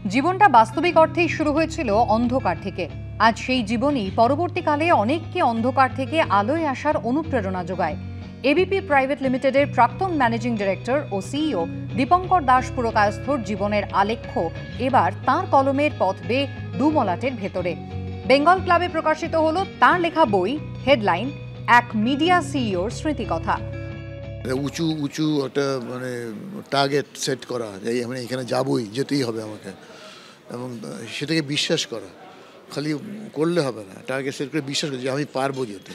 জীবনটা বাস্তবিক অর্থেই শুরু হয়েছিল অন্ধকার থেকে। আজ সেই জীবনই পরবর্তীকালে অনেককে অন্ধকার থেকে আলোয় আসার অনুপ্রেরণা যোগায়। এবিপি প্রাইভেট লিমিটেডের প্রাক্তন ম্যানেজিং ডিরেক্টর ও সিইও দীপঙ্কর দাস পুরকায়স্থর জীবনের আলেখ্য এবার তাঁর কলমের পথ বেয়ে দুমলাটের ভেতরে। বেঙ্গল ক্লাবে প্রকাশিত হলো তাঁর লেখা বই, হেডলাইন এক মিডিয়া সিইওর স্মৃতিকথা। উঁচু উঁচু একটা টার্গেট সেট করা, আমি এখানে যাবই, যেতেই হবে আমাকে, এবং সেটাকে বিশ্বাস করা। খালি করলে হবে না, টার্গেট সেট করে বিশ্বাস করা যে আমি পারবো যেতে,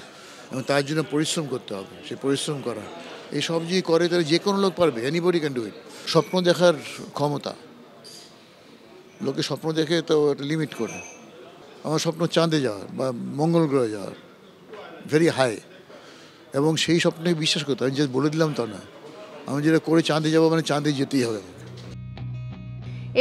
এবং তার জন্য পরিশ্রম করতে হবে। সে পরিশ্রম করা, এই সব যদি করে তাহলে যে কোনো লোক পারবে। Anybody can do it. স্বপ্ন দেখার ক্ষমতা, লোকে স্বপ্ন দেখে তো একটা লিমিট করে। আমার স্বপ্ন চাঁদে যাওয়ার বা মঙ্গল গ্রহে যাওয়ার, ভেরি হাই, এবং সেই স্বপ্নে বিশ্বাস করতে। আমি যে বলে দিলাম তা না, আমি যেটা করে চাঁদে যাবো মানে চাঁদে যেতেই হবে।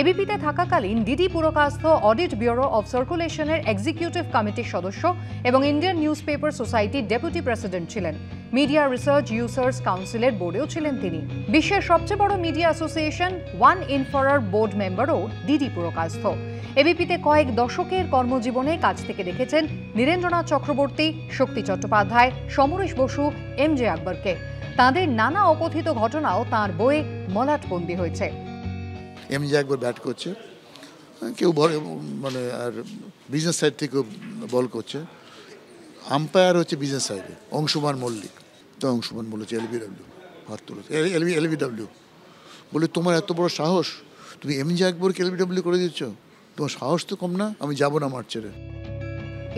এবিপিতে থাকাকালীন DD Purkayastha audit bureau of সার্কুলেশনের এক্সিকিউটিভ কমিটির সদস্য এবং ইন্ডিয়ান নিউজ পেপার সোসাইটির ডেপুটি প্রেসিডেন্ট ছিলেন। মিডিয়া রিসার্চ ইউজার্স কাউন্সিলের বোর্ডেও ছিলেন তিনি। বিশ্বের সবচেয়ে বড় মিডিয়া অ্যাসোসিয়েশন ওয়ান ইনফরার বোর্ড মেম্বারও ডিডি পুরকায়স্থ। এবিপিতে কয়েক দশকের কর্মজীবনে কাছ থেকে দেখেছেন নীরেন্দ্রনাথ চক্রবর্তী, শক্তি চট্টোপাধ্যায়, সমরেশ বসু, এমজে আকবরকে। তাঁদের নানা অকথিত ঘটনাও তাঁর বইয়ে মলাটবন্দি হয়েছে। এমজে আকবর ব্যাট করছে, কেউ আর বিজনেস সাইড থেকেও বল করছে। আম্পায়ার হচ্ছে বিজনেস সাইডে অংশুমান মল্লিক। তো অংশুমান বলেছে এলবিডব্লিউ, হাত তুলেছে এলবিডব্লিউ, বলে তোমার এত বড় সাহস, তুমি এমজে আকবরকে এলবিডব্লিউ করে দিচ্ছ, তোমার সাহস তো কম না, আমি যাবো না মাঠ ছেড়ে।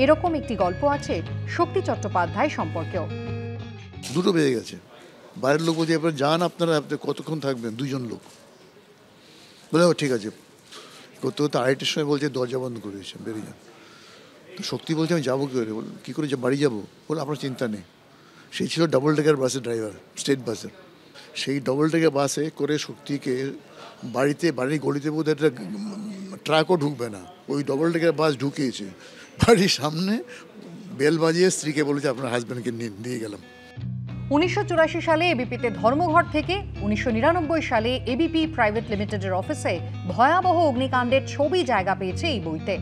এরকম একটি গল্প আছে শক্তি চট্টোপাধ্যায় সম্পর্কেও। দুটো বেজে গেছে, বাইরের লোক বলছে এবার যান আপনারা, আপনি কতক্ষণ থাকবেন? দুজন লোক বলে ঠিক আছে। করতে করতে আড়াইটার সময় বলছে দরজা বন্ধ করে দিয়েছে, বেরিয়ে যান। তো শক্তি বলছে আমি যাবো কী করে? কী করে বাড়ি যাবো? বলে আপনার চিন্তা নেই। সেই ছিল ডাবল ডেকার বাসের ড্রাইভার, স্টেট বাসের। সেই ডাবল ডেকার বাসে করে শক্তিকে বাড়ির গলিতে বোধ একটা ট্রাকও ঢুকবে না, ওই ডাবল ডেকার বাস ঢুকিয়েছে বাড়ির সামনে, বেল বাজিয়ে স্ত্রীকে বলেছে আপনার হাজব্যান্ডকে দিয়ে গেলাম। 1984 সালে এবিপিতে ধর্মঘট থেকে 1999 সালে এবিপি প্রাইভেট লিমিটেডের অফিসে ভয়াবহ অগ্নিকাণ্ডের ছবি জায়গা পেয়েছে এই বইতে।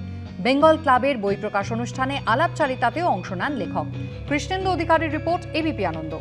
বেঙ্গল ক্লাবের বই প্রকাশ অনুষ্ঠানে আলাপচারিতাতেও অংশ নেন লেখক। কৃষ্ণেন্দু অধিকারীর রিপোর্ট, এবিপি আনন্দ।